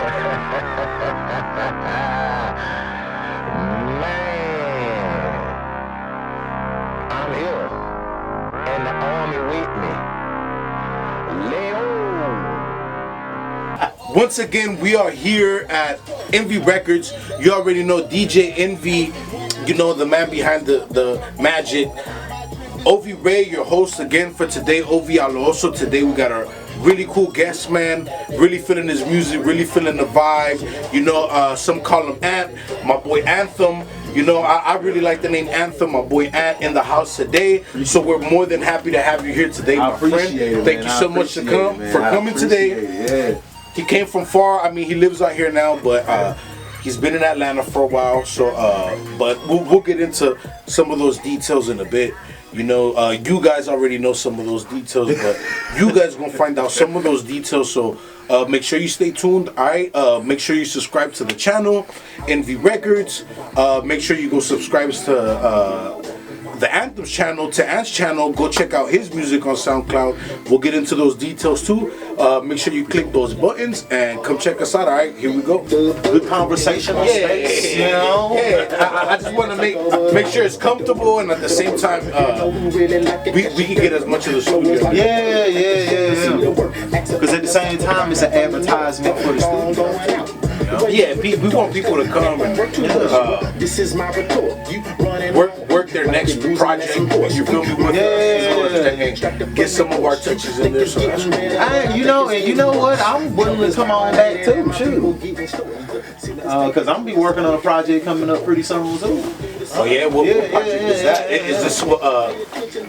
I'm here, and the army with me. Leo. Once again, we are here at Enve Records. You already know DJ Enve, you know, the man behind the magic. Ovi Ray, your host again for today. Ovi Aloso. Today we got a really cool guest, man. Really feeling his music, really feeling the vibe. You know, some call him Ant. My boy Anthem. You know, I really like the name Anthem. My boy Ant in the house today. So we're more than happy to have you here today, my friend. Thank you so much for coming today. He came from far. I mean, he lives out here now, but he's been in Atlanta for a while. So, but we'll get into some of those details in a bit. You know, you guys already know some of those details, but you guys are gonna find out some of those details. So make sure you stay tuned. All right. Make sure you subscribe to the channel, Enve Records. Make sure you go subscribe to the Anthem's channel, to Ant's channel. Go check out his music on SoundCloud. We'll get into those details too. Make sure you click those buttons and come check us out. All right, here we go. Good conversational space, you know. Yeah, I just want to make sure it's comfortable, and at the same time, we can get as much of the studio. Yeah. Because at the same time, it's an advertisement for the studio. Yeah, we want people to come and work their next project. You feel me? With us, and get some of our touches in there. So that's cool. You know what? I'm willing to come on back too, shoot. Because I'm gonna be working on a project coming up pretty soon too. Oh yeah, what project is that? Is this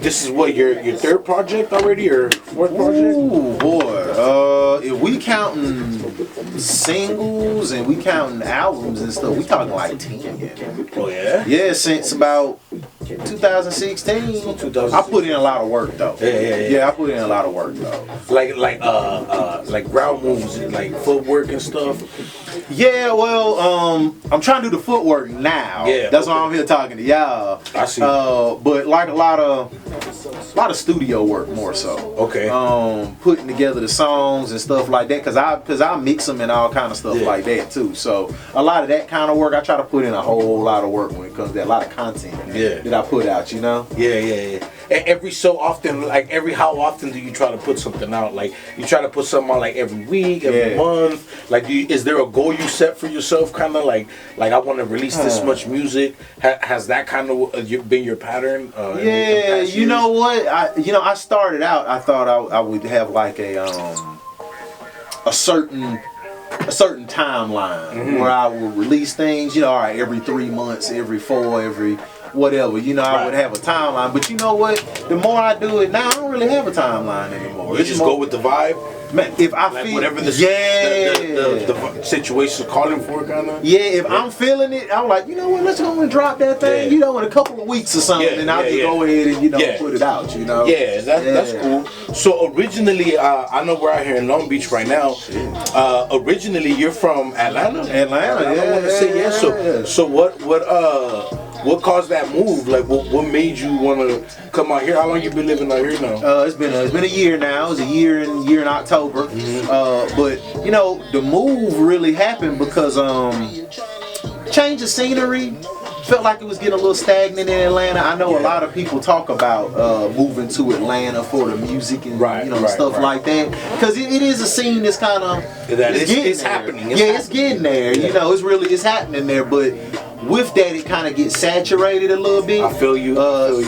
this is what your third project already, or fourth project? Ooh boy, if we counting singles and we counting albums and stuff, we talking like 10. Oh yeah. Yeah, since about 2016. I put in a lot of work though. Yeah, I put in a lot of work though. Like ground moves and like footwork and stuff. Yeah, well, I'm trying to do the footwork now. Yeah, that's why I'm here talking to y'all. I see. But like a lot of studio work more so. Okay. Putting together the songs and stuff like that, cause I mix them and all kind of stuff like that too. So a lot of that kind of work, I try to put in a whole lot of work when it comes to that, a lot of content. That I put out, you know. Yeah. And every so often, like how often do you try to put something out? Like you try to put something out like every week, every month. Like, is there a goal you set for yourself? Kind of like I want to release this much music. Has that kind of been your pattern? Yeah, you know what? I started out. I thought I would have like a certain timeline where I would release things. You know, all right, every 3 months, every 4, every whatever. You know, I would have a timeline. But you know what? The more I do it now, I don't really have a timeline anymore. You just go with the vibe. Man, if I feel whatever the situation's calling for, kind of. Yeah, if I'm feeling it, I'm like, you know what? Let's go and drop that thing. You know, in a couple of weeks or something, and I'll just go ahead and put it out. You know. Yeah, that's cool. So originally, I know we're out here in Long Beach right now. Originally, you're from Atlanta. I want to say So what caused that move? Like, what made you want to come out here? How long you been living out here now? It's been a year now. It was a year in October. But you know, the move really happened because change of scenery. Felt like it was getting a little stagnant in Atlanta. I know a lot of people talk about moving to Atlanta for the music and stuff like that, because it is a scene that's kind of it's happening. It's getting there. You know, it's happening there, but with that, it kind of gets saturated a little bit. I feel you.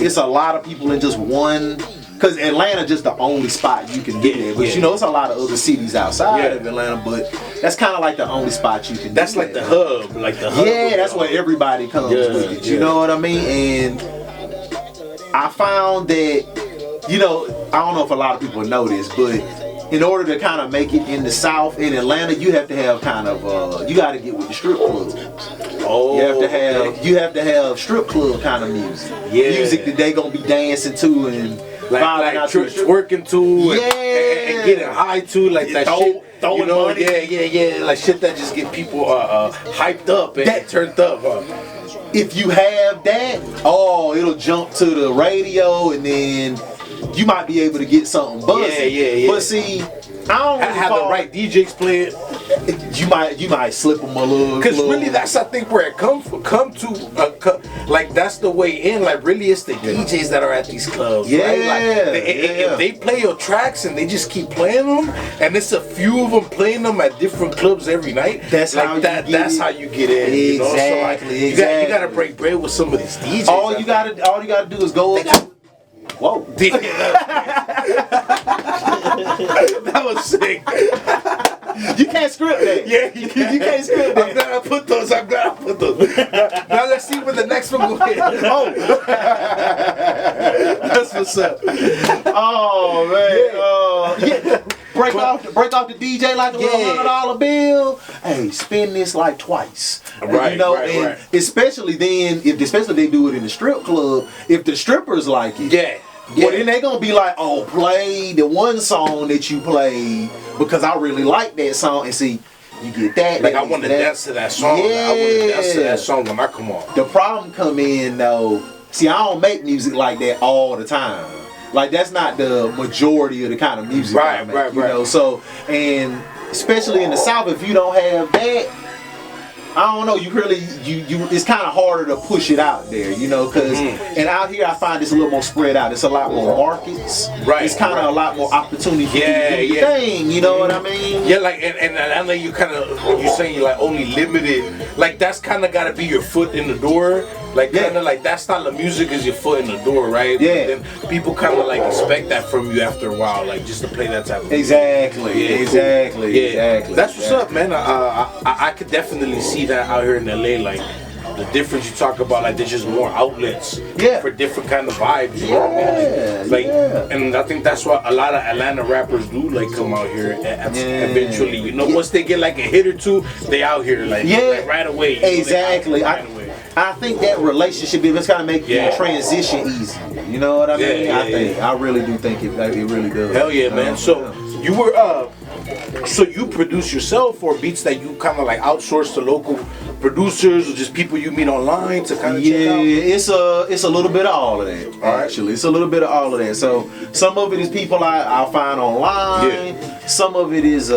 It's a lot of people in just one. Because Atlanta just the only spot you can get there. But you know, it's a lot of other cities outside of Atlanta, but that's kind of like the only spot you can That's like the hub. Yeah, that's where everybody comes with it. You know what I mean? And I found that, you know, I don't know if a lot of people know this, but in order to kind of make it in the South, in Atlanta, you have to have kind of, you got to get with the strip club. Oh, you have to have strip club kind of music. Music that they gonna be dancing to and like twerking to and getting high to, like that shit. You know, money. Yeah, like shit that just get people hyped up and turned up. If you have that, it'll jump to the radio, and then you might be able to get something buzzing. Yeah. But see, I don't really have the right DJs play it. you might slip them a little. Because really, that's I think where it come to. Like that's the way in. Like really, it's the DJs that are at these clubs. Yeah, right? Like, if they play your tracks and they just keep playing them, and it's a few of them playing them at different clubs every night. That's like how you that. get That's in. how you get in. You know? So like, Exactly. you gotta break bread with some of these DJs. All you gotta do is go. Whoa. That was sick. You can't script that. Yeah, you can't script that. I'm glad I put those. Now let's see where the next one goes. Oh, that's what's up. Oh man. Break off the DJ like a little $100 bill. Hey, spend this like twice. Right, you know, right, and right. especially then, especially they do it in the strip club. If the strippers like it, well, then they gonna be like, oh, play the one song that you played because I really like that song. And see, you get that. Like I want to dance to that song. Yeah. Like, I want to dance to that song when I come on. The problem come in though. See, I don't make music like that all the time. Like that's not the majority of the kind of music I make. You know, so and especially in the South, if you don't have that, I don't know. You really, it's kind of harder to push it out there, you know, because and out here I find it's a little more spread out. It's a lot more markets. Right. It's kind of a lot more opportunity for you to do your thing. You know what I mean? Yeah, like and I know you kind of you're saying you're like only limited. Like that's kind of got to be your foot in the door. Like kind of like that style of music is your foot in the door, right? Yeah. But then people kind of like expect that from you after a while, like just to play that type of music. Exactly. Yeah, Exactly. Yeah. Exactly. That's what's up, man. I could definitely see that out here in LA, like the difference you talk about, like there's just more outlets for different kind of vibes. You know what I mean? Like, and I think that's what a lot of Atlanta rappers do, like come out here and eventually, you know, once they get like a hit or two, they out here like right away. Exactly. I think that relationship, it's kind of make your transition easy. You know what I mean? I really do think it really does. Hell yeah, man. So you were so you produce yourself or beats that you kind of like outsource to local producers or just people you meet online to kind of check out? It's a little bit of all of that. Actually, it's a little bit of all of that. So some of it is people I'll find online. Some of it is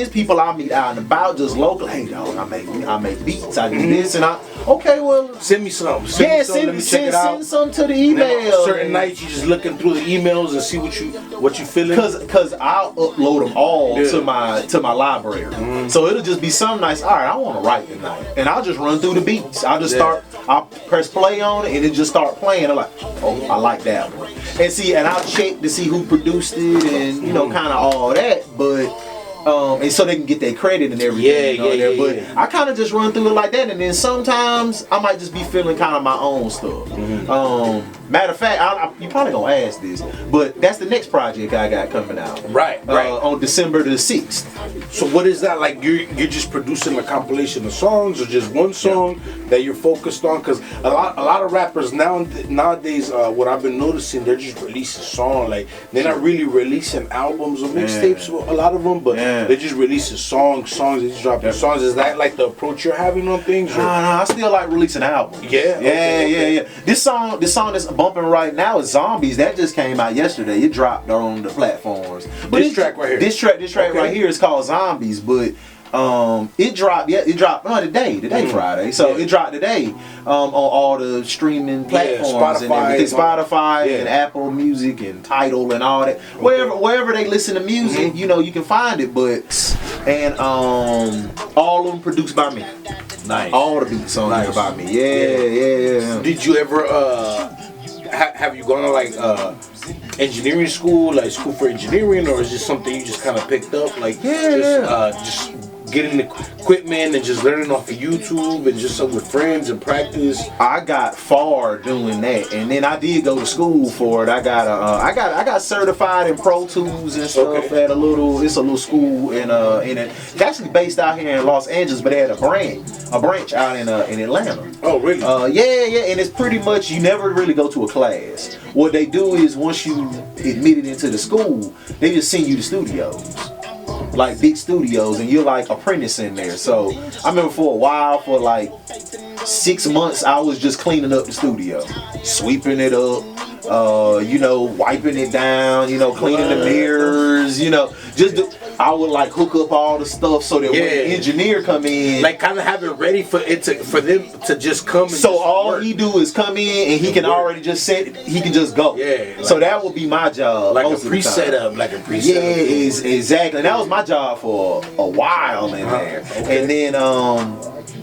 people I meet out and about, just local. Hey, dog, I make beats. I do this and well, send me some. Let me check it out. Send some to the email. Certain nights you just looking through the emails and see what you feeling. Cause I'll upload them all to my library. So it'll just be some nights. All right, I want to write tonight, and I'll just run through the beats. I'll just I'll press play on it, and it just start playing. I'm like, oh, I like that one. And I'll check to see who produced it, and you know, kind of all that, but. And so they can get their credit and everything. But I kind of just run through it like that, and then sometimes I might just be feeling kind of my own stuff. Matter of fact, you probably gonna ask this, but that's the next project I got coming out. Right. On December the 6th. So what is that like? You're just producing a compilation of songs, or just one song that you're focused on? Because a lot of rappers nowadays, what I've been noticing, they're just releasing songs. Like they're not really releasing albums or mixtapes. A lot of them, but they just releasing songs. They just dropping songs. Is that like the approach you're having on things? Or? No, I still like releasing albums. Yeah. This song that's bumping right now is Zombies. That just came out yesterday. It dropped on the platforms. But this track right here. This track right here is called Zombies, but it dropped today Friday. So it dropped today on all the streaming platforms and everything. Spotify and Apple Music and Tidal and all that. Wherever they listen to music, you know, you can find it. And all of them produced by me. Nice. All the beats on here by me. Yeah. Did you ever have you gone to like engineering school, like school for engineering, or is this something you just kind of picked up, like just getting the equipment and just learning off of YouTube and just with friends and practice? I got far doing that, and then I did go to school for it. I got certified in Pro Tools and stuff at a little school in it's actually based out here in Los Angeles, but they had a branch out in Atlanta. Oh really? Yeah, and it's pretty much you never really go to a class. What they do is once you admitted into the school, they just send you to studios. Like big studios, and you're like apprentice in there. So I remember for a while, for like 6 months, I was just cleaning up the studio, sweeping it up, wiping it down, cleaning the mirrors, I would like hook up all the stuff so that when the engineer come in, like kind of have it ready for them to just come. And so just all work. he do is come in and he can already just set. He can just go. Yeah. So that would be my job. Like a pre-setup. Yeah, exactly. And that was my job for a while in there. Okay. And then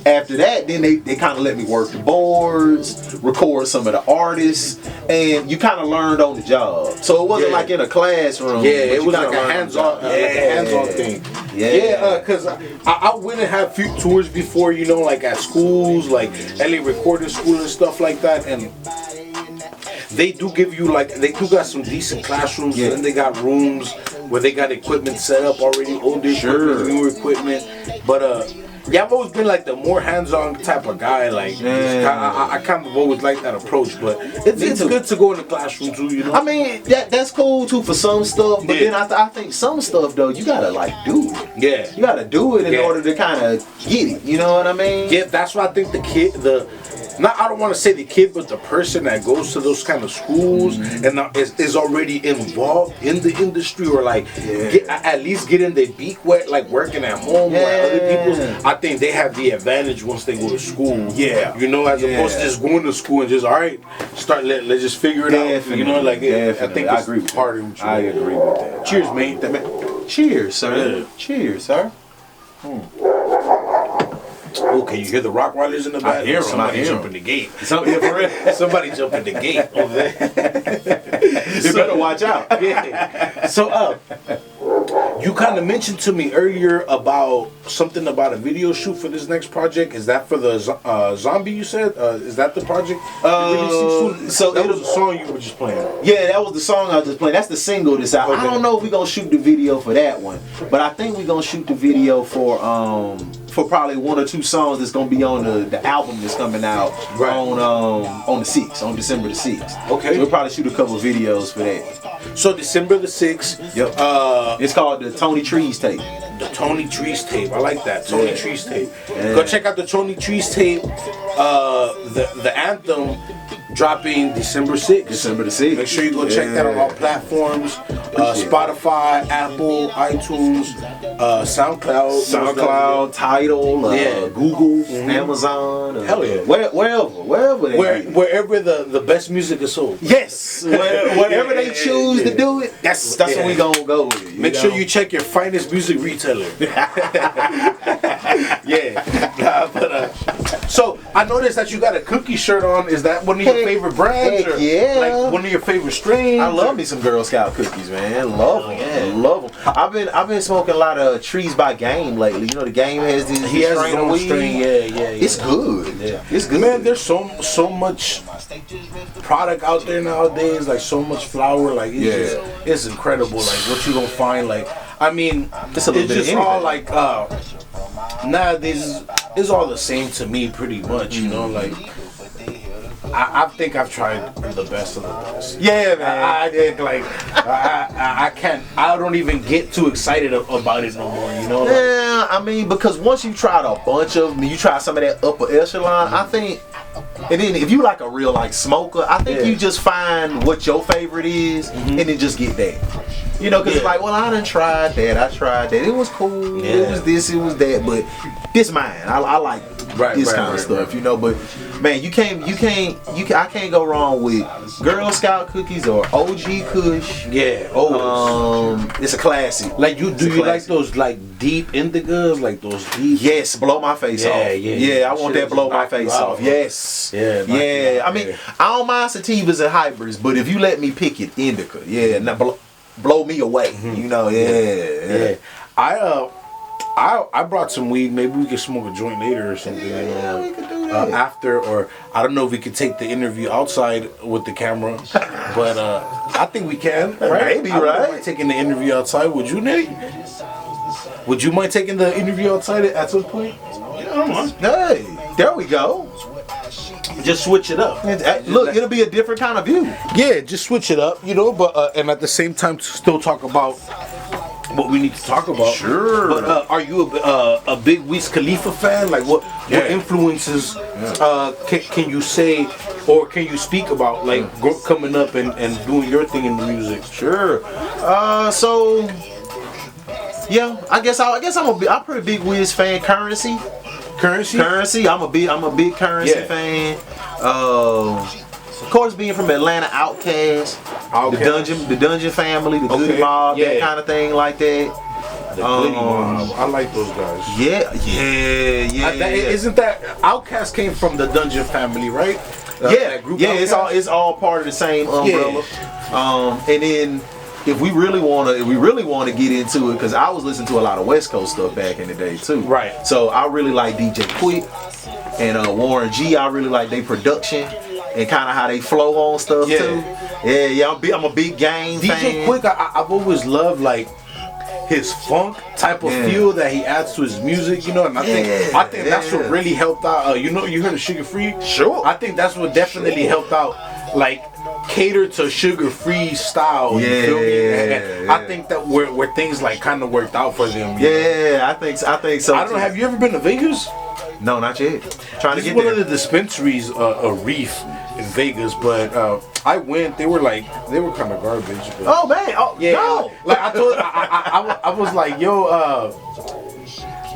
after that, then they kind of let me work the boards, record some of the artists, and you kind of learned on the job. So it wasn't like in a classroom. Yeah, it was like a hands-on thing. Yeah, because I went and had few tours before, you know, like at schools, like LA Recording School and stuff like that, and they do give you they do got some decent classrooms, and then they got rooms where they got equipment set up already, older equipment, newer equipment, but yeah, I've always been like the more hands-on type of guy. Like, I kind of always like that approach. But it's good to go in the classroom too, you know. I mean, that's cool too for some stuff. But then I think some stuff though, you gotta like do it. Yeah, you gotta do it in order to kind of get it. You know what I mean? Yeah, that's why I think I don't want to say the kid, but the person that goes to those kind of schools and is already involved in the industry, or like at least getting their beak wet, like working at home like other people's. I think they have the advantage once they go to school. Yeah, you know, as opposed to just going to school and just let's just figure it out. You know, like I think I agree with harder. I agree with that. Cheers, mate. Cheers, sir. Yeah. Cheers, sir. Oh, can you hear the Rottweilers in the back? I hear Somebody jumping the gate. Somebody jumping the gate over there. You better watch out. Yeah. So, you kind of mentioned to me earlier about something about a video shoot for this next project. Is that for the zombie? You said is that the project? So that was a song you were just playing. Yeah, that was the song I was just playing. That's the single that's out. Okay. I don't know if we're gonna shoot the video for that one, but I think we're gonna shoot the video for probably one or two songs that's gonna be on the album that's coming out on the 6th, on December the 6th. Okay. So we'll probably shoot a couple of videos for that. So December the 6th. Yep. It's called the Tony Trees tape. The Tony Trees tape. I like that. Tony Trees tape. Yeah. Go check out the Tony Trees tape. The anthem dropping December 6th. December the 6th. Make sure you go check that on all platforms. Spotify, Apple, iTunes, SoundCloud, Tidal, Google, Amazon. Hell yeah. Wherever the best music is sold. Yes. Wherever they choose to do it, that's what we gonna go with. Make sure you check your finest music retailer. So I noticed that you got a cookie shirt on. Is that one of your favorite brands? Or like one of your favorite strains? I love me some Girl Scout cookies, man. Love them. Love them. I've been smoking a lot of Trees by Game lately. You know, the Game has this. He has his own strain. Yeah. It's good. Yeah. It's good. Man, there's so much product out there nowadays. Like so much flour. Like it's incredible. Like what you gonna find. Like I mean, it's just all like nowadays it's all the same to me pretty much. You know, like. I think I've tried the best of the best. Yeah, man. I think like I can't. I don't even get too excited about it no more. You know. Yeah, I mean because once you tried a bunch of them, you try some of that upper echelon. I think, and then if you like a real like smoker, I think you just find what your favorite is, and then just get that. You know, because it's like, well, I done tried that. I tried that. It was cool. Yeah. It was this. It was that. But this mine. I like this kind of stuff. You know, but man, I can't go wrong with Girl Scout cookies or OG Kush. Yeah, always. It's a classic. Like do you like those like deep indigos, like those deep? Yes, blow my face off. Yeah, I want that blow my face off. Yes. Yeah. I mean, I don't mind sativas and hybrids, but if you let me pick it, indica. Yeah, now blow me away. You know. Yeah. I brought some weed. Maybe we could smoke a joint later or something. Yeah, we could do that. After, or I don't know if we could take the interview outside with the camera, but I think we can. Right? Maybe, I wouldn't mind taking the interview outside. Would you, Nate? Would you mind taking the interview outside at some point? Yeah, I don't mind. Hey, there we go. Just switch it up. Look, it'll be a different kind of view. Yeah, just switch it up, you know. But and at the same time, still talk about what we need to talk about. Sure. But are you a big Wiz Khalifa fan? Like what influences can you say or can you speak about like coming up and doing your thing in the music? Sure. So Yeah, I guess I'm a pretty big Wiz fan. Currency. I'm a big Currency fan. Of course, being from Atlanta, Outkast, the Dungeon Family, the Goody Mob, that kind of thing like that. The Goody Mob. I like those guys. Yeah. Isn't that Outkast came from the Dungeon Family, right? That group it's all part of the same umbrella. And then if we really want to get into it, because I was listening to a lot of West Coast stuff back in the day too. Right. So I really like DJ Quick and Warren G. I really like their production and kind of how they flow on stuff too. Yeah. I'm a big Game fan. DJ Quick, I've always loved like his funk type of feel that he adds to his music, you know, and I think that's what really helped out. You heard of Sugar Free? Sure. I think that's what definitely helped out, like cater to Sugar Free style. You feel me? And I think that where things like kind of worked out for them. I think so. I don't know. Have you ever been to Vegas? No, not yet. Trying to get one there. of the dispensaries, a Reef in Vegas, but I went. They were kind of garbage. But, oh man! Oh yeah! No. Like I told, I was like, yo,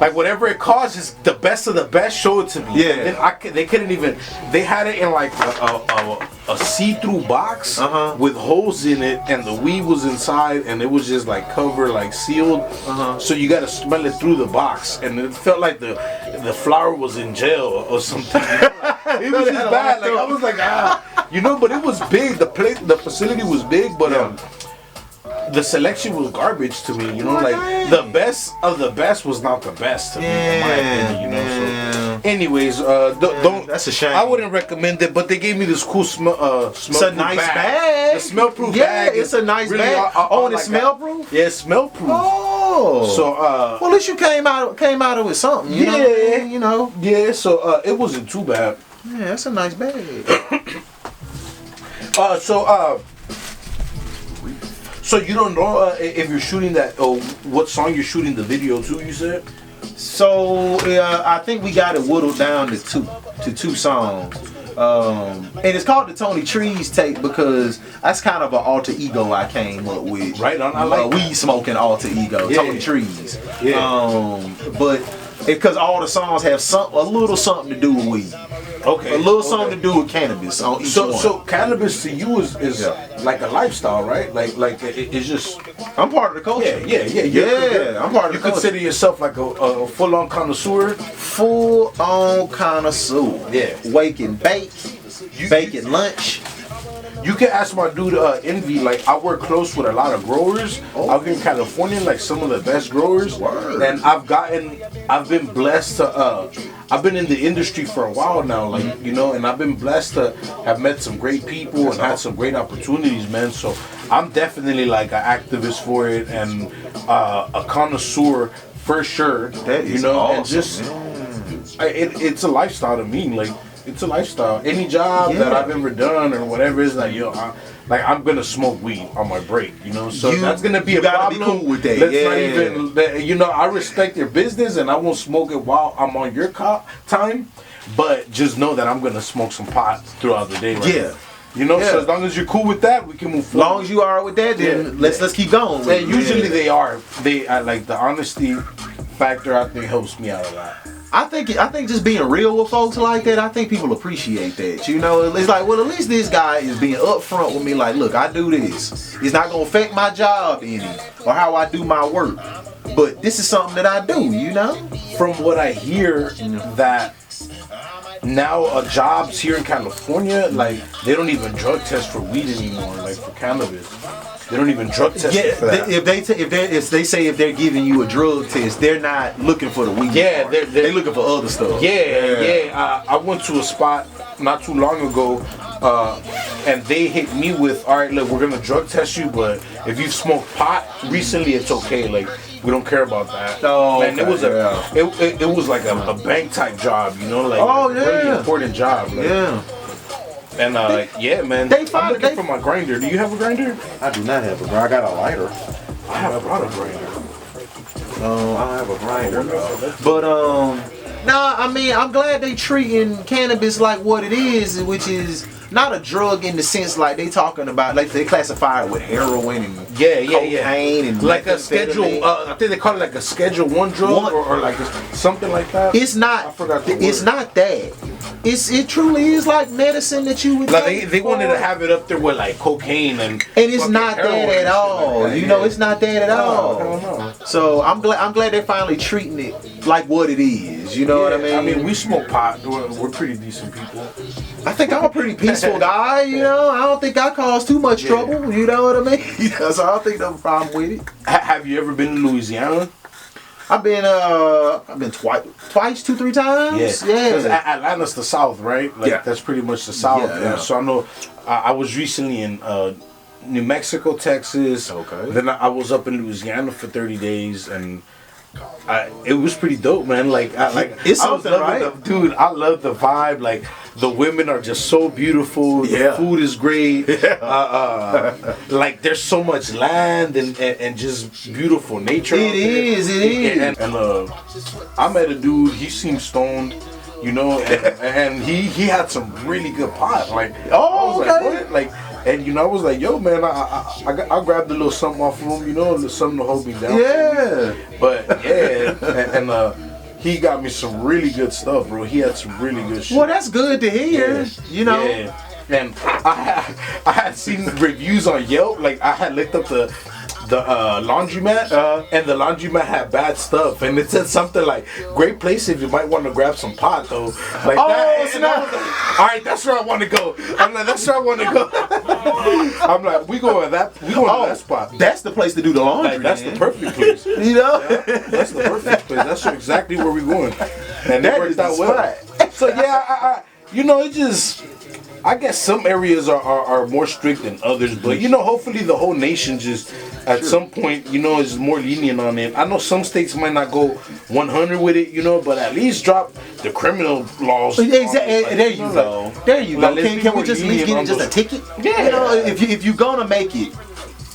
like whatever it costs, is the best of the best. Show it to me. Yeah. And then they couldn't even. They had it in like a see-through box with holes in it, and the weed was inside, and it was just like covered, like sealed. So you got to smell it through the box, and it felt like the flower was in jail or something. It was just bad. Like I was like, but it was big. The facility was big, but the selection was garbage to me. Like the best of the best was not the best to me, in my opinion. So, anyways, don't. That's a shame. I wouldn't recommend it, but they gave me this cool smell. It's a nice bag. The smell-proof bag. Yeah, it's a nice really bag. It's smell-proof. Yeah, it's smell-proof. Oh. So well, at least you came out of it something. You know. Yeah. So it wasn't too bad. Yeah, that's a nice bag. So you don't know if you're shooting that, or what song you're shooting the video to, you said? So I think we got it whittled down to two songs. And it's called the Tony Trees tape because that's kind of an alter ego I came up with. Right on, I like weed smoking alter ego, Tony Trees. Yeah. But because all the songs have a little something to do with weed. Okay. A little something to do with cannabis on each one. So cannabis to you is like a lifestyle, right? Like it's just. I'm part of the culture. Yeah. I'm part of the culture. You consider yourself like a full-on connoisseur? Full-on connoisseur. Yeah. Wake and bake. Bake at lunch. You can ask my dude Enve. Like I work close with a lot of growers out here in California, like some of the best growers. Word. And I've been blessed to. I've been in the industry for a while now, like and I've been blessed to have met some great people and had some great opportunities, man. So I'm definitely like an activist for it and a connoisseur for sure. That is awesome, and just it's a lifestyle to me, like. It's a lifestyle. Any job that I've ever done or whatever is like, I'm gonna smoke weed on my break, So that's gonna be a problem. Be cool with that. Let's not even, I respect your business and I won't smoke it while I'm on your time, but just know that I'm gonna smoke some pot throughout the day. Right? So as long as you're cool with that, we can move forward. As long as you are with that, then let's keep going. And usually they are. I like the honesty factor. I think helps me out a lot. I think just being real with folks like that, I think people appreciate that. It's like, well, at least this guy is being upfront with me. Like, look, I do this. It's not gonna affect my job any or how I do my work, but this is something that I do. From what I hear, that now jobs here in California, like they don't even drug test for weed anymore, like for cannabis. They don't even drug test for that. If they say if they're giving you a drug test, they're not looking for the weed. Yeah, they're looking for other stuff. I went to a spot not too long ago, and they hit me with, all right, look, we're gonna drug test you, but if you've smoked pot recently, it's okay. Like we don't care about that. Oh, and it was it was like a bank type job, like really important job. Like, And man, I'm looking for my grinder. Do you have a grinder? I do not have a grinder. I got a lighter. I have brought a grinder. I don't have a grinder. But I mean, I'm glad they treating cannabis like what it is, which is not a drug in the sense like they talking about, like they classify it with heroin and cocaine and like a schedule. I think they call it like a Schedule 1 drug or like something like that. It's not. I forgot the it's word. not that. It truly is like medicine that you would like take they wanted to have it up there with like cocaine and it's not that at all. Like that, you know, it's not that at all. I don't know. So I'm glad they're finally treating it like what it is. You know what I mean? I mean, we smoke pot. We're pretty decent people. I think I'm a pretty peaceful guy. You know, I don't think I cause too much trouble. You know what I mean? So I don't think no problem with it. Have you ever been to Louisiana? I've been twice, 2-3 times. Yeah. Because Atlanta's the South, right? Like that's pretty much the South. Yeah. So I know I was recently in New Mexico, Texas. Okay. Then I was up in Louisiana for 30 days, and it was pretty dope, man. It's something, right? Dude, I love the vibe. Like the women are just so beautiful. Yeah. The food is great. Like there's so much land and just beautiful nature. It is. And I met a dude. He seemed stoned. You know, and he had some really good pot. Like, I was like, what? Like, and you know, I was like, yo, man, I grabbed a little something off of him, you know, something to hold me down. Yeah. But and he got me some really good stuff, bro. He had some really good shit. Well, that's good to hear. Yeah. You know. Yeah. And I had seen reviews on Yelp. Like I had looked up the laundromat, and the laundromat had bad stuff, and it said something like "great place if you might want to grab some pot though." Like that. And I was like, all right, that's where I want to go. I'm like, that's where I want to go. I'm like, we going to that spot. That's the place to do the laundry. Like, that's the perfect place. You know, that's the perfect place. That's exactly where we're going, and that it is worked out well. So yeah, you know, it just. I guess some areas are more strict than others, but you know, hopefully the whole nation just at some point, you know, is more lenient on it. I know some states might not go 100 with it, you know, but at least drop the criminal laws. Exactly. There you go. There you go. Can we just at least give it just a ticket? Yeah. You know, if you're gonna make it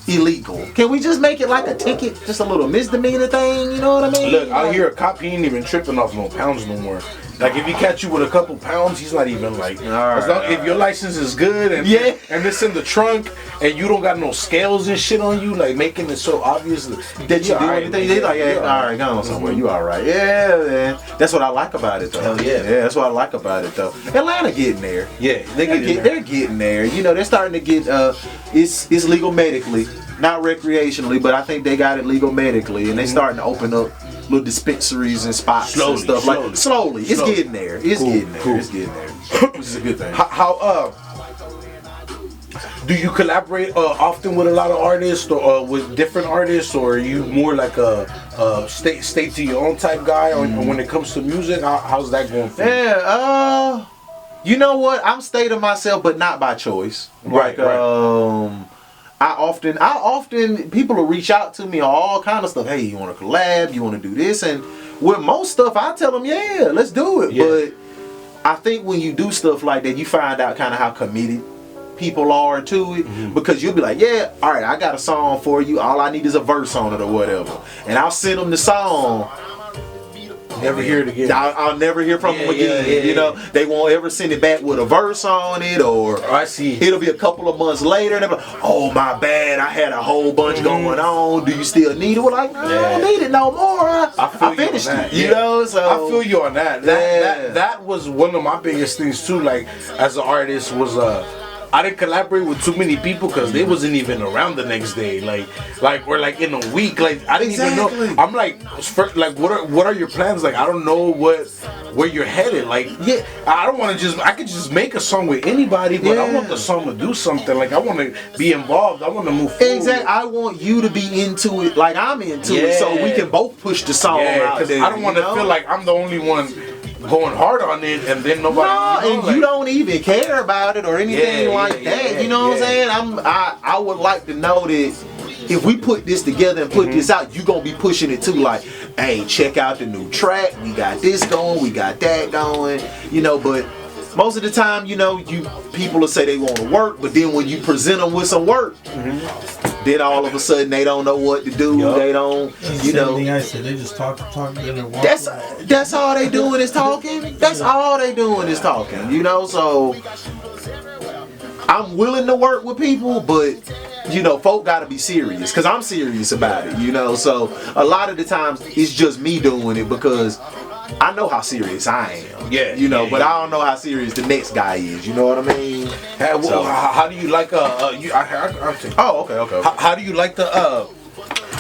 illegal, can we just make it like a ticket, just a little misdemeanor thing? You know what I mean? Look, I hear a cop, he ain't even tripping off no pounds no more. Like if he catch you with a couple pounds, he's not even like. If your license is good and it's in the trunk and you don't got no scales and shit on you, like making it so obvious that you do anything, they like, all right, go on somewhere, you all right? Yeah, man. That's what I like about it, though. Hell yeah. Yeah, that's what I like about it, though. Atlanta getting there. Yeah, they're getting there. You know, they're starting to get. It's legal medically, not recreationally, but I think they got it legal medically, and they starting to open up little dispensaries and spots and stuff slowly. It's getting there. It's getting there. It's getting there. Which is a good thing. How do you collaborate often with a lot of artists or with different artists, or are you more like a stay to your own type guy, or when it comes to music? How's that going for you? Yeah. You know what? I'm stay to myself, but not by choice. Right. I often people will reach out to me on all kind of stuff. Hey, you want to collab? You want to do this? And with most stuff, I tell them, yeah, let's do it. Yeah. But I think when you do stuff like that, you find out kind of how committed people are to it, because you'll be like, yeah, all right, I got a song for you. All I need is a verse on it or whatever, and I'll send them the song. Never hear it again. I'll never hear from them again. You know, they won't ever send it back with a verse on it, or I see. It'll be a couple of months later, and they'll be like, oh my bad, I had a whole bunch going on. Do you still need it? We're like, no, I don't need it no more. I finished it. You know, so I feel you on that. That was one of my biggest things too. Like as an artist, was I didn't collaborate with too many people because they wasn't even around the next day. Like we're like in a week. Like I didn't even know. I'm like, what are your plans? Like I don't know where you're headed. Like I don't want to I could just make a song with anybody, but I want the song to do something. Like I want to be involved. I want to move forward. Exactly. I want you to be into it like I'm into it, so we can both push the song out there. I don't want to feel like I'm the only one going hard on it, and then nobody. You don't even care about it or anything like that. You know what I'm saying? I would like to know that if we put this together and put this out, you gonna be pushing it too. Like, hey, check out the new track. We got this going. We got that going. You know, but most of the time, you know, people will say they want to work, but then when you present them with some work, then all of a sudden they don't know what to do. They don't, you know. Thing I said, they just talk, then they walk. That's all they doing is talking. That's all they doing is talking. You know, so I'm willing to work with people, but you know, folk gotta be serious, cause I'm serious about it, you know. So a lot of the times it's just me doing it because I know how serious I am. Yeah, you know, yeah, but yeah. I don't know how serious the next guy is. You know what I mean? Hey, well, So- how do you like I'll take. Oh, okay. How do you like the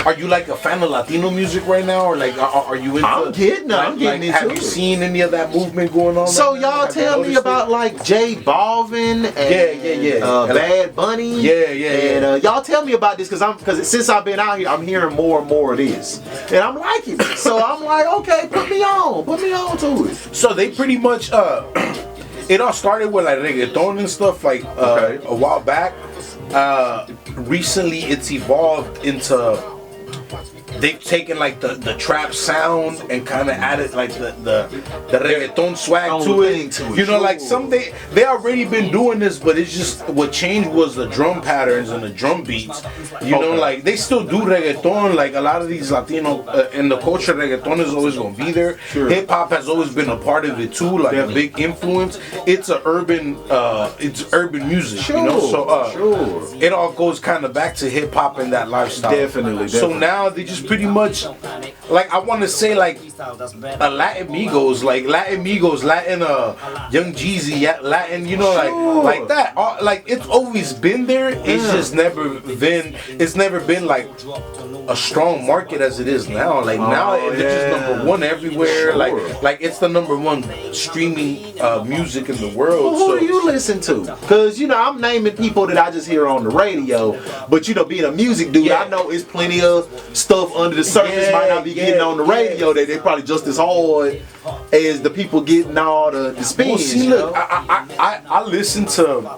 are you like a fan of Latino music right now, or like are you into? I'm getting into Have you it. seen any of that movement going on? So right now? y'all Have you tell me noticed about it? like J Balvin and Yeah. Bad Bunny. And y'all tell me about this because since I've been out here, I'm hearing more and more of this, and I'm liking it. So I'm like, okay, put me on to it. So they pretty much it all started with like reggaeton and stuff like Okay. a while back. Recently, it's evolved into. They've taken like the trap sound and kind of added like the reggaeton swag Own to thing it. to it, You know, like sure. they already been doing this, but it's just what changed was the drum patterns and the drum beats. You know, Okay. like they still do reggaeton. Like a lot of these Latino in the culture, reggaeton is always gonna be there. Sure. Hip hop has always been a part of it too, like Definitely. a big influence. It's urban music. You know, so Sure. it all goes kind of back to hip hop and that lifestyle. Definitely. So now they just pretty much, like I want to say like Latin Migos, Latin Young Jeezy, Latin, you know, Sure. like that. Like it's always been there. It's just never been like a strong market as it is now. Like now it's just number one everywhere. Sure. Like it's the number one streaming music in the world. Well, who so do you listen to? Because, you know, I'm naming people that I just hear on the radio. But, you know, being a music dude, Yeah. I know it's plenty of stuff under the surface might not be getting on the radio that they're probably just as hard as the people getting all the spins. well, see, you look, know? I listen to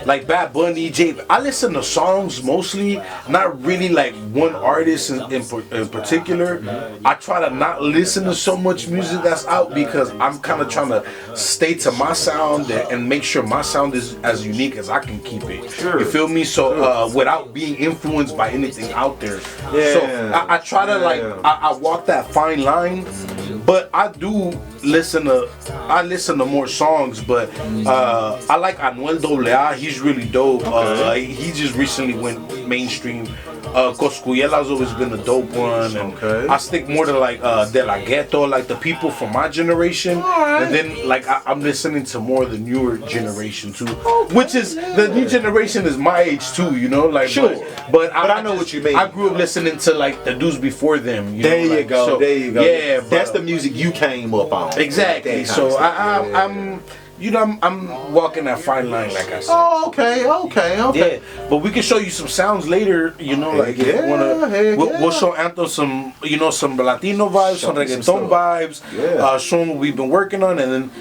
like Bad Bunny, I listen to songs mostly, not really like one artist in particular. I try to not listen to so much music that's out because I'm kind of trying to stay to my sound and make sure my sound is as unique as I can keep it. Sure. You feel me? So without being influenced by anything out there. Yeah. So I try to like I walk that fine line, but I do listen to more songs. But I like Anuel AA. He's really dope. He just recently went mainstream. Coscuyela's always been a dope one, and I stick more to like De La Ghetto, like the people from my generation, and then like I'm listening to more of the newer generation too, which is the new generation is my age too, you know, like Sure. but I know what you mean. I grew up listening to like the dudes before them. There you go. Yeah, That's but- the music you came up on. exactly. That kind So of stuff. I'm. You know, I'm walking that fine line, like I said. Oh, okay. Yeah, but we can show you some sounds later. You know, like if you yeah, wanna, heck we'll yeah. show Anthony some, you know, some Latino vibes, some Show me reggaeton some vibes. Yeah. Show them what we've been working on, and then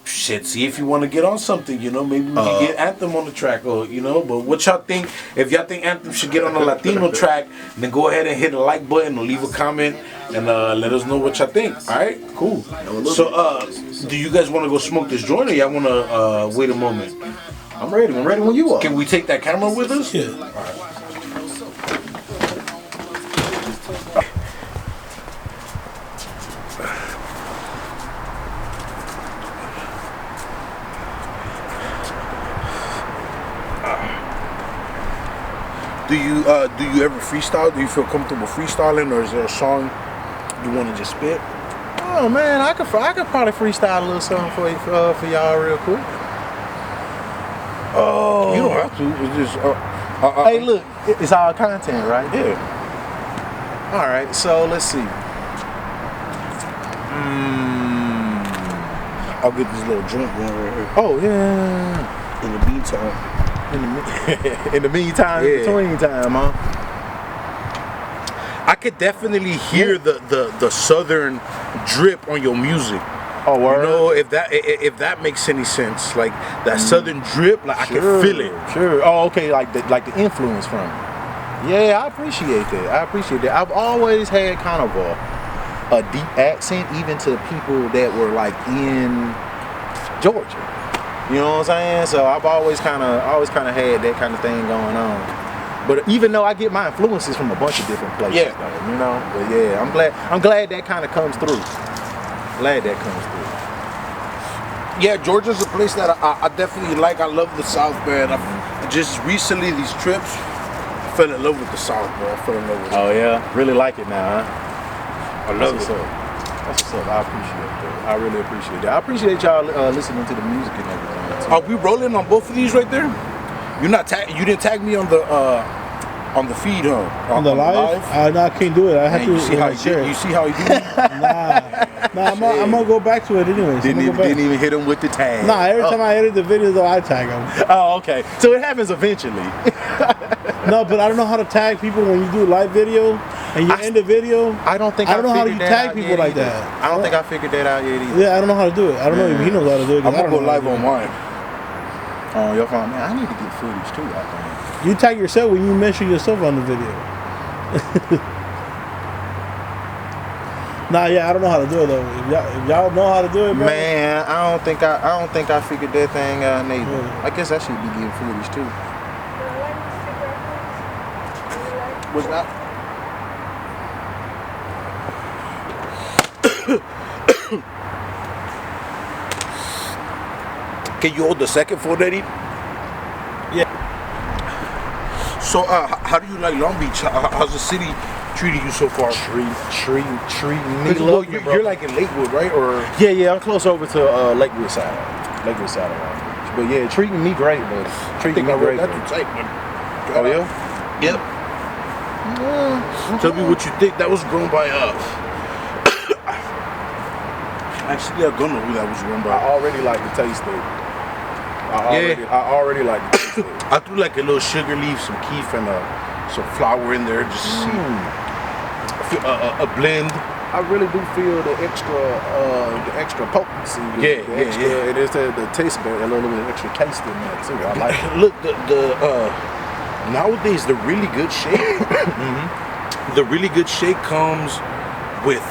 shit, see if you want to get on something. You know, maybe we can get Anthem on the track, or you know. But what y'all think? If y'all think Anthem should get on a Latino track, then go ahead and hit the like button or leave a comment and let us know what y'all think. All right, cool. So, do you guys want to go smoke this joint, or y'all want to wait a moment? I'm ready. I'm ready when you are. Can we take that camera with us? Yeah. Do you ever freestyle? Do you feel comfortable freestyling, or is there a song you want to just spit? Oh man, I could probably freestyle a little something for y'all real quick. Oh, you don't have to. It's just Hey, look, it's all content, right? yeah. All right, so let's see. I'll get this little joint going right here. Oh yeah. In the meantime. In the meantime, Yeah. in between time, huh? I could definitely hear the southern drip on your music. Oh, You word. know, if that makes any sense, like that southern drip, like I can feel it. Sure. Oh, okay. Like the influence from it. Yeah, I appreciate that. I've always had kind of a deep accent, even to people that were like in Georgia. You know what I'm saying? So I've always kind of had that kind of thing going on. But even though I get my influences from a bunch of different places, Yeah. though, you know. But yeah, I'm glad that kind of comes through. Glad that comes through. Yeah, Georgia's a place that I definitely like. I love the South, man. Just recently, these trips, I fell in love with the South, bro. I fell in love with it. Oh yeah, really like it now, huh? I love That's it. what's up. That's what's up. I appreciate that. I really appreciate that. I appreciate y'all listening to the music and everything. Too. Are we rolling on both of these right there? You're not you didn't tag me on the feed, huh? On the live? No, I can't do it. I have Man, to you see how share you it. see how he do it? Nah, I'm gonna go back to it anyways. Didn't even hit him with the tag. Nah, every time I edit the video, though, I tag them. Oh, okay. So it happens eventually. No, but I don't know how to tag people when you do a live video and you end the video. I don't know how you tag people like that. I don't think I figured that out yet either. Yeah, I don't know how to do it. I don't know if he knows how to do it. I'm gonna go live on mine. Oh, your phone, man. I need to get footage too. I think. You tag yourself when you mention yourself on the video. Nah, yeah, I don't know how to do it though. If y'all know how to do it, bro. Man, I don't think I figured that thing out neither. Yeah. I guess I should be getting footage too. What's that? Can you hold the second phone, Eddie? Yeah. So, how do you like Long Beach? How's the city treating you so far? Treat me. Well, you're like in Lakewood, right? Or Yeah, I'm close over to Lakewood side of Long Beach. But yeah, treating me great, but I treating think me I read great. that to type. Oh yeah. Yep. Tell me what you think. That was grown by Actually, I don't know who that was grown by. I already like the taste of it. I already like the taste of it. I threw like a little sugar leaf, some keef, and some flour in there just to see a blend. I really do feel the extra potency. Yeah. It is the taste bit, a little bit extra taste in there too. I like it. Look, nowadays the really good shake, the really good shake comes with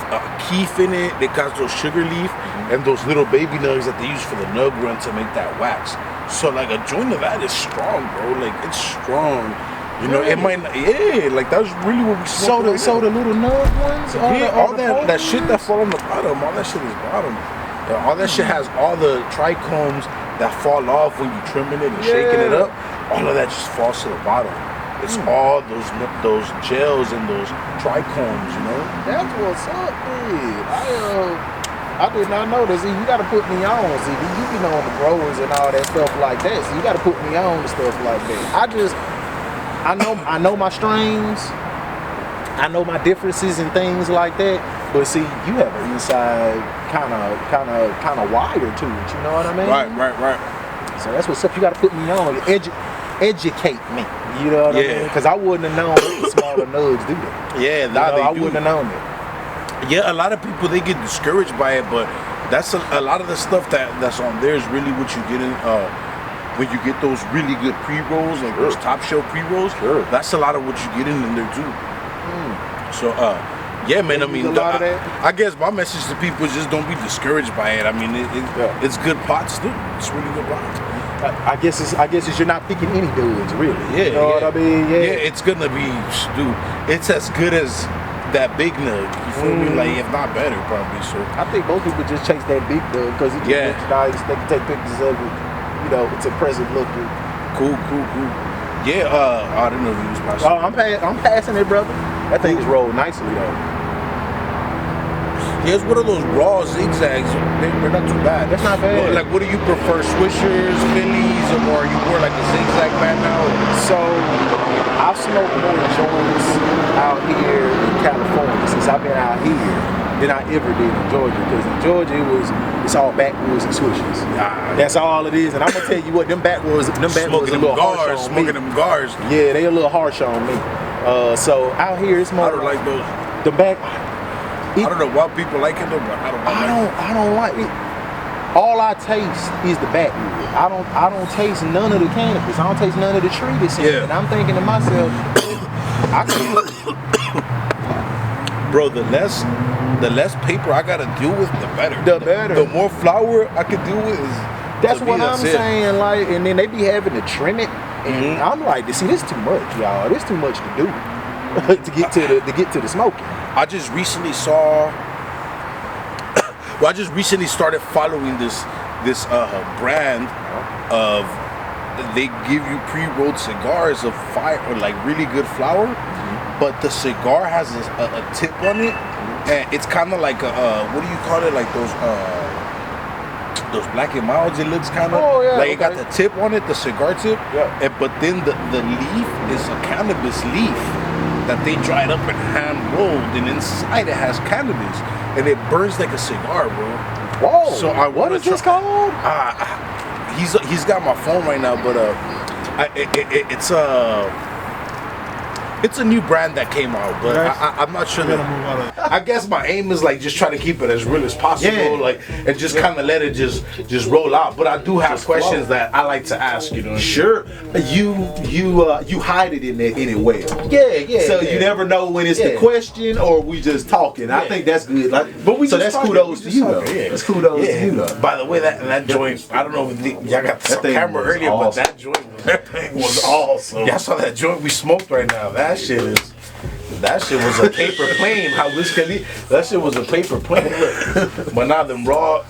keef in it. They got those sugar leaf and those little baby nugs that they use for the nug run to make that wax. So like a joint of that is strong, bro. Like it's strong. You know, it might not, like that's really what we So the little nug ones, all that shit that fall on the bottom, all that shit is bottom. Yeah, all that shit has all the trichomes that fall off when you trimming it and shaking it up. All of that just falls to the bottom. It's all those gels and those trichomes, you know. That's what's up, dude. I did not know this. See, you got to put me on. See, you be knowing the growers and all that stuff like that. So you got to put me on to stuff like that. I know my strains. I know my differences and things like that. But see, you have an inside kind of wire to it. You know what I mean? Right. So that's what's up. You got to put me on. Educate me. You know what I mean? Because I wouldn't have known the smaller nugs do that. Yeah, I wouldn't have known that. Yeah, a lot of people, they get discouraged by it, but that's a lot of the stuff that's on there is really what you get in when you get those really good pre-rolls, like those top shelf pre-rolls. That's a lot of what you get in there too. So yeah, man, I mean, I guess my message to people is just don't be discouraged by it. I mean, it's good pots too. It's really good pots. I guess it's you're not picking any dudes, really. Yeah, you know what I mean? Yeah, it's gonna be, dude. It's as good as that big nug. You feel me? Like, if not better, probably. So I think most people just chase that big nug because it just looks nice. They can take pictures of it. You know, it's impressive looking. Cool. Yeah. I didn't know you was passing. Oh, I'm passing it, brother. That thing is rolled nicely though. Yeah, it's one of those raw zigzags. They're not too bad. That's not bad. Like, what do you prefer, Swishers, Phillies, or are you more like a zigzag man now? So, I've smoked more joints out here in California since I've been out here than I ever did in Georgia. Because in Georgia, it's all backwoods and swishers. That's all it is. And I'm gonna tell you what, them backwoods a little harsh on me. Smoking them gars. Yeah, they a little harsh on me. So out here, it's more. I don't like those. The back. I don't know why people like it though, but I don't like it. All I taste is the backwood. I don't taste none of the cannabis. I don't taste none of the tree that's in it. And I'm thinking to myself, I can't. Bro, the less paper I gotta deal with, the better. The better. The more flour I can deal with is. That's what I'm saying. Like, and then they be having to trim it, and I'm like, see, this is too much, y'all. This is too much to do to get to the smoking. I just recently saw. Well, I just recently started following this this brand of, they give you pre-rolled cigars of fire, or like really good flower, but the cigar has a tip on it, and it's kind of like what do you call it? Like those Black and Milds. It looks kind of like it got the tip on it, the cigar tip. Yeah. But then the leaf is a cannabis leaf that they dried up and hand rolled, and inside it has cannabis, and it burns like a cigar, bro. Whoa! So what is this called? He's got my phone right now, but it's a new brand that came out, but I'm not sure that. I guess my aim is like just trying to keep it as real as possible, like, and just kind of let it just roll out. But I do have questions that I like to ask. You know. Sure. You hide it in it well. Yeah. So you never know when it's the question or we just talking. I think that's good. Like, but we so just that's kudos to you though. That's kudos to you though. By the way, that joint, I don't know if y'all got the camera earlier, but that joint was awesome. Y'all saw that joint we smoked right now. That shit was a paper plane. How Wiz Khalifa, that shit was a paper plane. Look. But now them raw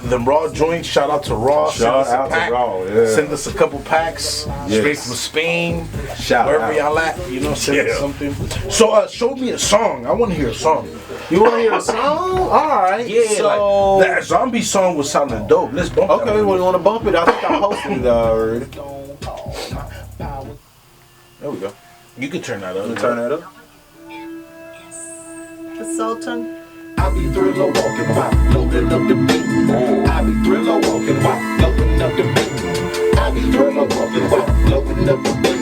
joints. Shout out to Raw. Shout out to Raw. Yeah. Send us a couple packs straight from Spain. Wherever y'all at, you know, send us something. So show me a song. I want to hear a song. You want to hear a song? All right. Yeah. So like, that zombie song was sounding dope. Let's bump it. Okay, well, you want to bump it? I think I posted it already. There we go. You can turn that up. Turn that up. The Sultan. I be thriller walking while loading up the beat. I be thriller walking while loading up the beat. I be thriller walking while loading up the beat.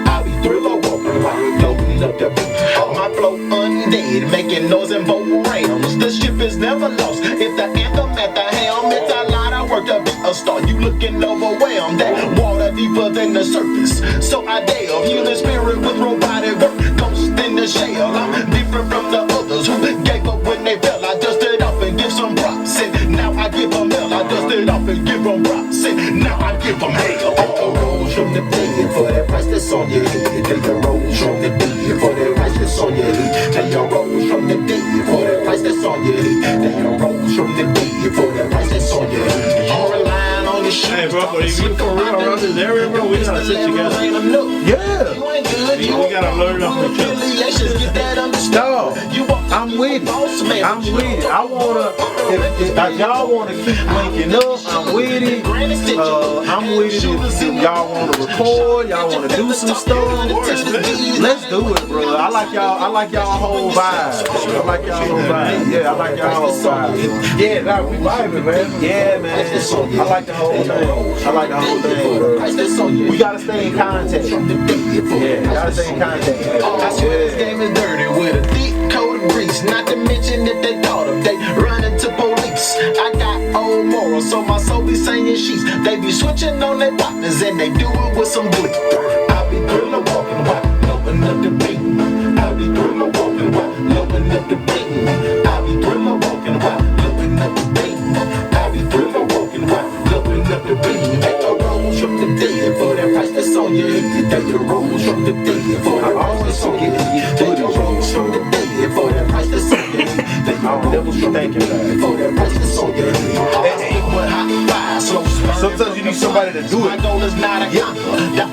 I be thriller walking while loading up the beat. My flow undead, making noise in both realms. The ship is never lost. If the anthem at the helm, it's a lot of work to be a star. You looking overwhelmed. That water deeper than the surface. So I delve, human spirit with robotic work. Ghost in the shell. I'm different from the others who gave up when they fell. I dust it off and give some props. And now I give them hell. I dust it off and give them props. And now I give them hell. Take a rose from the dead for that price that's on your head. Take a rose from the dead for that price that's on your head. Take a rose from the dead for that price that's on your head. Take a rose from the dead for that price that's on your head. You're relying on your shit. Hey, bro, if you for real around this area, bro, we gotta sit together. Yeah. You ain't good. We gotta learn off each other. Get that understood. No, I'm with it. I'm with it. I wanna, if y'all wanna keep linking up, I'm with it. I'm with it. If y'all wanna record, y'all wanna do some stuff, let's do it, bro. I like y'all whole vibe. I like y'all whole vibe. Yeah, I like y'all whole vibe. Yeah, nah, we vibing, man. Yeah, man. I like the whole thing. I like the whole thing, bro. We gotta stay in contact. Yeah, gotta stay in contact. I swear this game is dirty with a thick coat of grease. Not to mention if they thought of they run into police. I got old morals, so my soul be singing sheets. They be switching on their partners and they do it with some glee. I be thriller walking while loading up the beat. I be thriller walking while loading up the beat. I be thriller walking while loading up the beat. I be thriller walking while loading up the beat. Take a rose from the dead for that price that's on your head. Take a rose from the dead for that price that's on your head. Take a rose from the dead for that price that's on your head. I don't never be thinking about it. For that price that's on your head. Sometimes you need somebody to do it.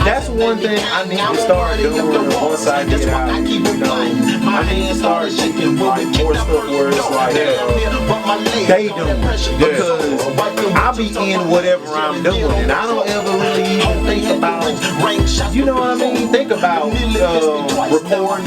That's one thing I need to start doing once I get out. You know, I need to start thinking like more stuff where it's like they do because I be in whatever I'm doing and I don't ever really even think about, you know what I mean? Think about recording,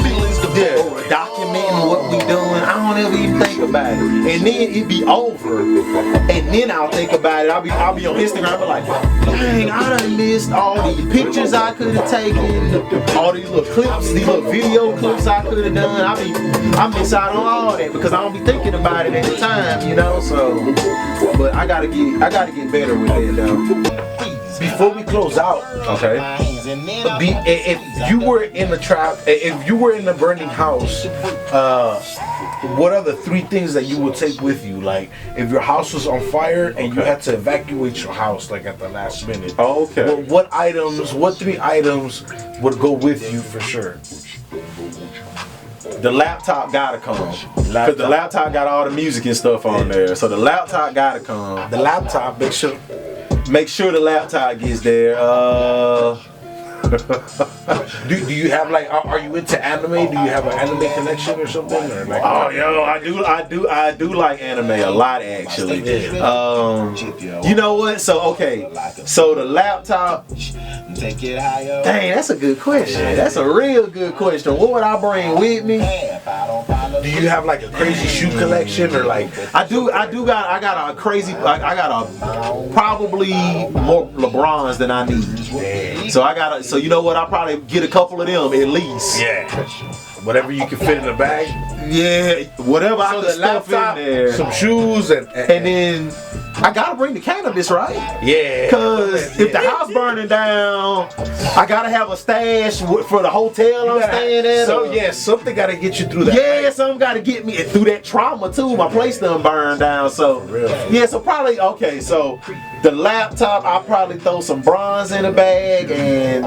documenting what we doing. I don't ever even think about it, and then it be over, and then I'll think about it. I'll be on Instagram, but like, dang, I done missed all these pictures I could have taken, all these little clips, these little video clips I could have done. I miss out on all that because I don't be thinking about it at the time, you know. So, but I gotta get better with it though. Before we close out, Okay. if you were in a trap, if you were in a burning house, what are the 3 things that you would take with you? Like, if your house was on fire and you had to evacuate your house, like at the last minute. Okay. What 3 items would go with you for sure? The laptop gotta come. Because the laptop got all the music and stuff on there. So the laptop gotta come. The laptop, make sure. Make sure the laptop gets there. Do you have like? Are you into anime? Do you have an anime connection or something? Or like, Oh, yo, I do like anime a lot actually. You know what? So okay, so the laptop. Dang, that's a good question. That's a real good question. What would I bring with me? Do you have like a crazy shoe collection or like? I got a crazy. I got a probably more LeBrons than I need. So so you know what? I'll probably get a couple of them at least. Yeah. Whatever you can fit in the bag. Yeah, whatever I can stuff in there. Some shoes and then I gotta bring the cannabis, right? Yeah. Cause if the house burning down, I gotta have a stash for the hotel I'm staying at. So yeah, something gotta get you through that. Yeah, something gotta get me through that trauma too. My place done burned down, so yeah. So probably okay. So the laptop, I'll probably throw some bronze in the bag and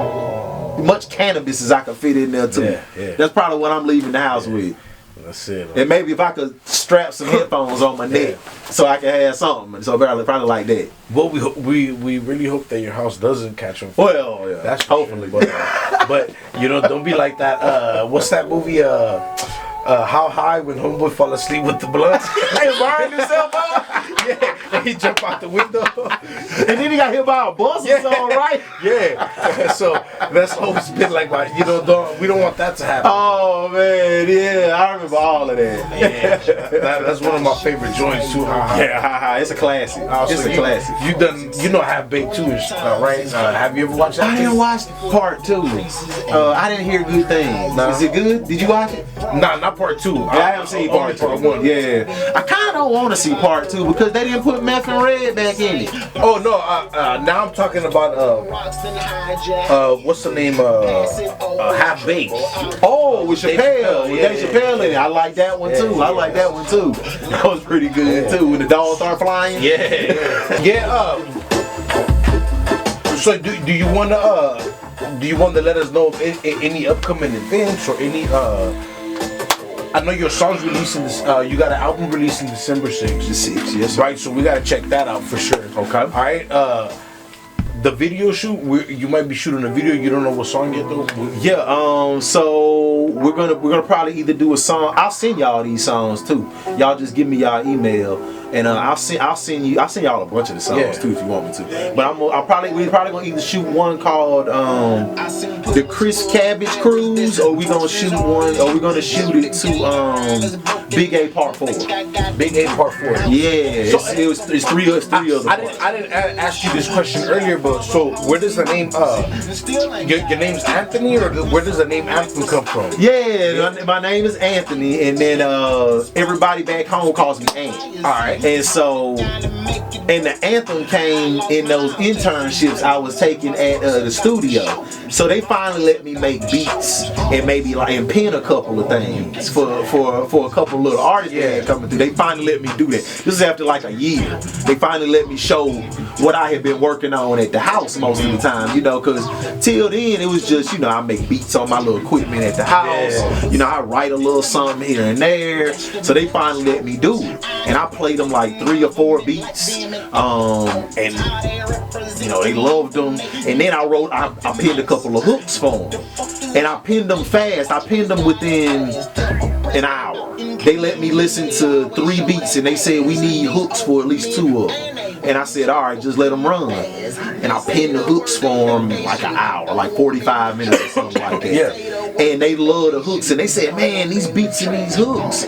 much cannabis as I can fit in there too. Yeah. That's probably what I'm leaving the house with. That's it. And maybe if I could strap some headphones on my neck so I can have something. So probably like that. Well, we really hope that your house doesn't catch on fire. Well, yeah. That's hopefully. Sure. But you know, don't be like that. What's that movie? How High, when homeboy fall asleep with the blunt and burn himself out. Yeah, and he jump out the window. And then he got hit by a bus or something, right? Yeah. So that's always been like we don't want that to happen. Oh man, yeah, I remember all of that. Yeah, that's one of my favorite joints too. How High. Yeah, How High. It's a classic. It's a classic. You know Half Baked too, right? Have you ever watched that? I didn't watch part 2. I didn't hear good things. No. Is it good? Did you watch it? Nah, not part 2. Yeah, I haven't seen part 1. Yeah, I kind of don't want to see part 2 because they didn't put meth and red back in it. Oh no! Now I'm talking about what's the name? Half Baked. Oh, with Chappelle. With yeah, Dave Chappelle in it. I like that one too. I like that one too. That was pretty good too. When the dogs start flying. Yeah. So do you want to let us know of any upcoming events or any I know your song's releasing this. You got an album releasing December 6th. The 6th, yes. Right, so we gotta check that out for sure. Okay. All right. The video shoot. You might be shooting a video. You don't know what song yet though. Yeah. So we're gonna probably either do a song. I'll send y'all these songs too. Y'all just give me y'all email. And I'll send y'all a bunch of the songs too if you want me to. But we're probably gonna either shoot one called the Chris Cabbage Cruise, or we're gonna shoot it to Big A Part 4. Big A Part 4. Yeah, So it's three of them. I didn't ask you this question earlier, but so where does the name your name's Anthony, or where does the name Anthem come from? Yeah, my name is Anthony, and then everybody back home calls me Ant. All right. And so, and the anthem came in those internships I was taking at the studio. So they finally let me make beats and maybe and pen a couple of things for a couple little artists that had coming through. They finally let me do that. This is after like a year. They finally let me show what I had been working on at the house most of the time, because till then it was just, I make beats on my little equipment at the house. Yeah. I write a little something here and there. So they finally let me do it. And I played them like 3 or 4 beats. And they loved them. And then I pinned a couple of hooks for them. And I pinned them fast. I pinned them within an hour. They let me listen to 3 beats and they said we need hooks for at least 2 of them. And I said, all right, just let them run. And I pinned the hooks for them like an hour, like 45 minutes or something like that. Yeah. And they love the hooks. And they said, man, these beats and these hooks,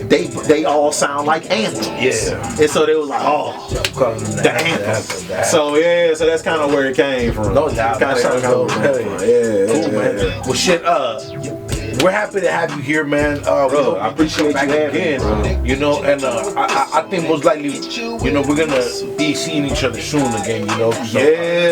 they all sound like anthems. Yeah. And so they was like, the anthems. So so that's kind of where it came from. No doubt. Kind of cool, man. Well, shit. We're happy to have you here, man. Bro, I appreciate you having me, bro. And I think most likely, we're gonna be seeing each other soon again, So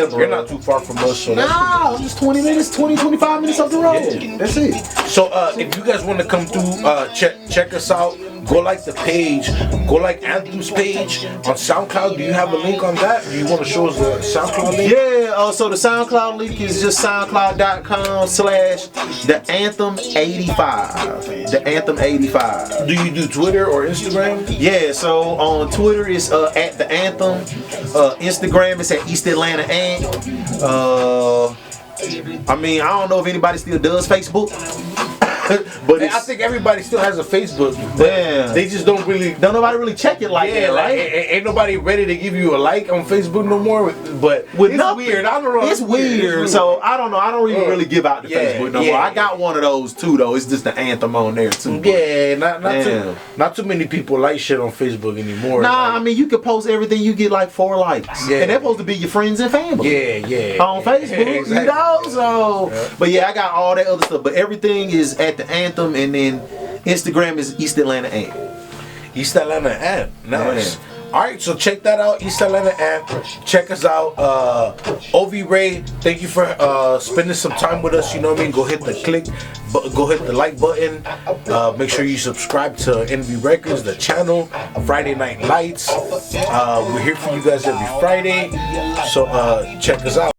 bro. You're not too far from us, so I'm just 25 minutes up the road. Yeah. That's it. So if you guys want to come through, check us out. Go like the page. Go like Anthem's page on SoundCloud. Do you have a link on that? Do you want to show us the SoundCloud link? Yeah, so the SoundCloud link is just soundcloud.com/theanthem85. The Anthem 85. Do you do Twitter or Instagram? Yeah, so on Twitter it's at the Anthem. Instagram is at East Atlanta Ant. I mean, I don't know if anybody still does Facebook. But I think everybody still has a Facebook, but they just don't nobody really check it like that, right? Ain't nobody ready to give you a like on Facebook no more. But it's weird. I don't know. It's weird. So I don't know. I don't even really give out the Facebook no more. I got one of those too, though. It's just the Anthem on there too. Yeah, not too many people like shit on Facebook anymore. Nah, I mean you can post everything. You get like 4 likes, and they're supposed to be your friends and family. Yeah. On Facebook, exactly. you know. So, but yeah, I got all that other stuff. But everything is at the Anthem, and then Instagram is East Atlanta Ant. East Atlanta Ant. Nice. Alright, so check that out, East Atlanta Ant. Check us out. Ovi Ray, thank you for spending some time with us. You know what I mean? Go hit the like button. Make sure you subscribe to Enve Records, the channel, Friday Night Lights. We're here for you guys every Friday. So check us out.